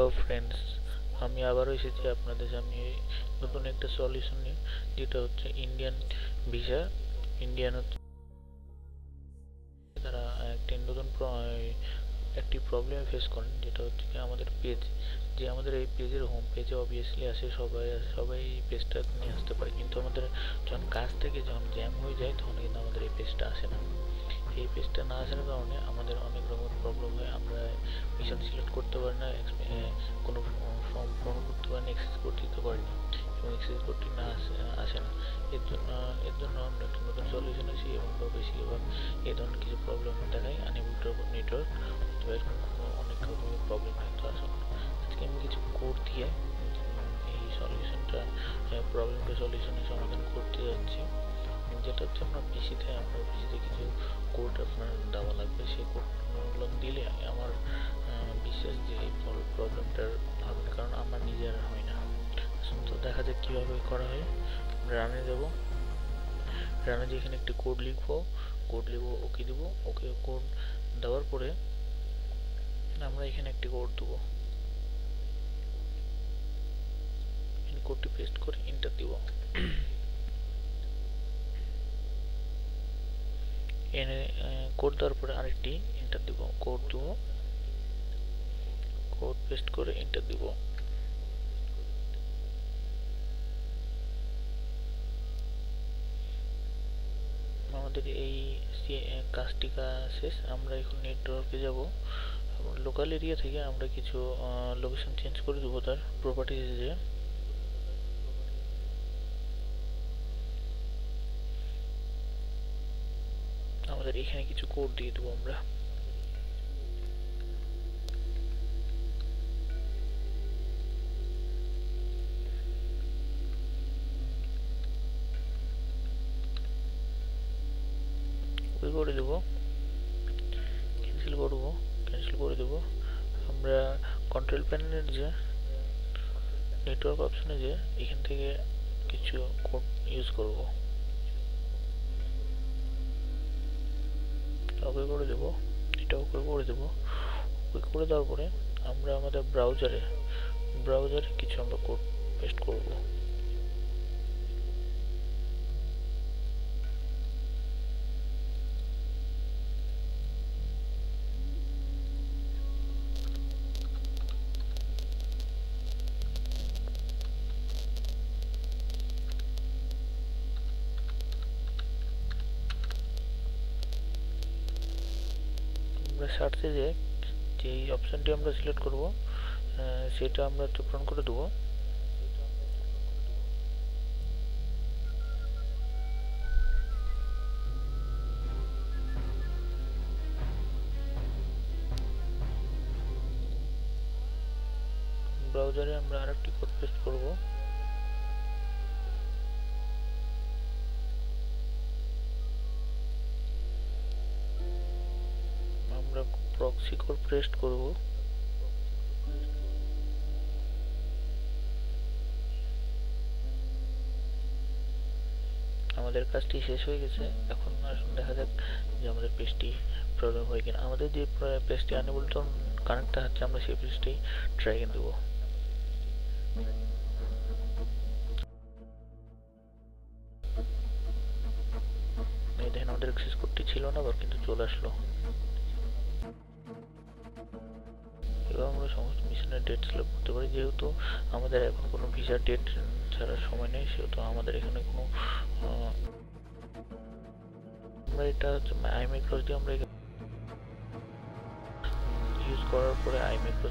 Hello friends, আমি আবারও এসেছি আপনাদের সামনে নতুন একটা সলিউশন নিয়ে, যেটা হচ্ছে ইন্ডিয়ান ভিসা। ইন্ডিয়ান হচ্ছে তারা একটি নতুন একটি প্রবলেম ফেস করেন, যেটা হচ্ছে কি আমাদের পেজ, যে আমাদের এই পেজের হোম পেজে অবভিয়াসলি আসে, সবাই এই পেজটা নিয়ে আসতে পারে, কিন্তু আমাদের যখন কাজ থেকে যখন জ্যাম হয়ে যায় তখন কিন্তু আমাদের এই পেজটা আসে না। এই পেজটা না আসার কারণে আমাদের অনেক রকম প্রবলেম হয়। আমরা মিশন সিলেক্ট করতে পারি না, কোনো ফর্ম পূরণ করতে পারি না, অ্যাক্সেস কোড দিতে পারি না, এবং অ্যাক্সেস কোডটি না আসে না। এর জন্য আমরা একটা নতুন সলিউশন আছি, এবং বেশিরভাগ এই ধরনের কিছু প্রবলেম দেখায়, আনএবল টু নেটওয়ার্ক, অথবা এরকম অনেক রকমের প্রবলেম হয়। তো আসলে আজকে আমি কিছু কোড দিয়ে এই সলিউশনটা, প্রবলেমটা সলিউশনের সমাধান করতে যাচ্ছি। যেটা হচ্ছে আপনার পিসিতে কিছু কোড আপনার দেওয়া লাগবে। সেই কোডগুলো দিলে আমার বিশ্বাস যে এই প্রবলেমটার হবে না, কারণ আমার নিজের হয় না। তো দেখা যাক কীভাবে করা হয়। রানে যাব, রানে যেখানে একটি কোড লিখবো, ওকে দেবো। ওকে কোড দেওয়ার পরে আমরা এখানে একটি কোড দেবো, কোডটি পেস্ট করে এন্টার দিব। এনে কোড দেওয়ার পরে আরেকটি এন্টার দিব, কোড পেস্ট করে এন্টার দিব। আমাদের এই কাজটি শেষ। আমরা এখন নেটওয়ার্কে যাব। লোকাল এরিয়া থেকে আমরা কিছু লোকেশন চেঞ্জ করে দেবো তার প্রপার্টিজে যে। আমাদের এখানে কিছু কোড দিয়ে দেবো আমরা। ওই করে দেবো, ক্যান্সেল করে দেবো। আমরা কন্ট্রোল প্যানেলের যে নেটওয়ার্ক অপশনে যে এখান থেকে কিছু কোড ইউজ করব। ওকে করে দেবো, এটা ওকে করে দেবো। ওকে করে দেওয়ার পরে আমরা আমাদের ব্রাউজারে কিছু আমরা কোড পেস্ট করব। আমরা সার্চে যে অপশনটি আমরা সিলেক্ট করব, সেটা আমরা পূরণ করে দেবো। ব্রাউজারে আমরা আরেকটি কোড পেস্ট করব। আমরা প্রক্সি কোড পেস্ট করব। আমাদের কাজটি শেষ হয়ে গেছে। এখন দেখা যাক যে আমাদের পেজটি প্রবলেম হয় কিনা। আমাদের যে পেজটি আনএবল টু কানেক্ট হচ্ছে, আমরা সেই পেজটি ট্রাই করে দেবো। এই দেখেন আমাদের অ্যাক্সেস কোডটি ছিল না, আবার কিন্তু চলে আসলো। এবার আমরা সমস্ত মিশনের ডেট সিলেক্ট করতে পারি। যেহেতু আমাদের এখন কোনো ভিসা ডেট ছাড়ার সময় নেই, সেহেতু আমাদের এখানে কোনো আমরা এটা হচ্ছে আইমেক্রোস দিয়ে আমরা ইউজ করার পরে আইমেক্রোস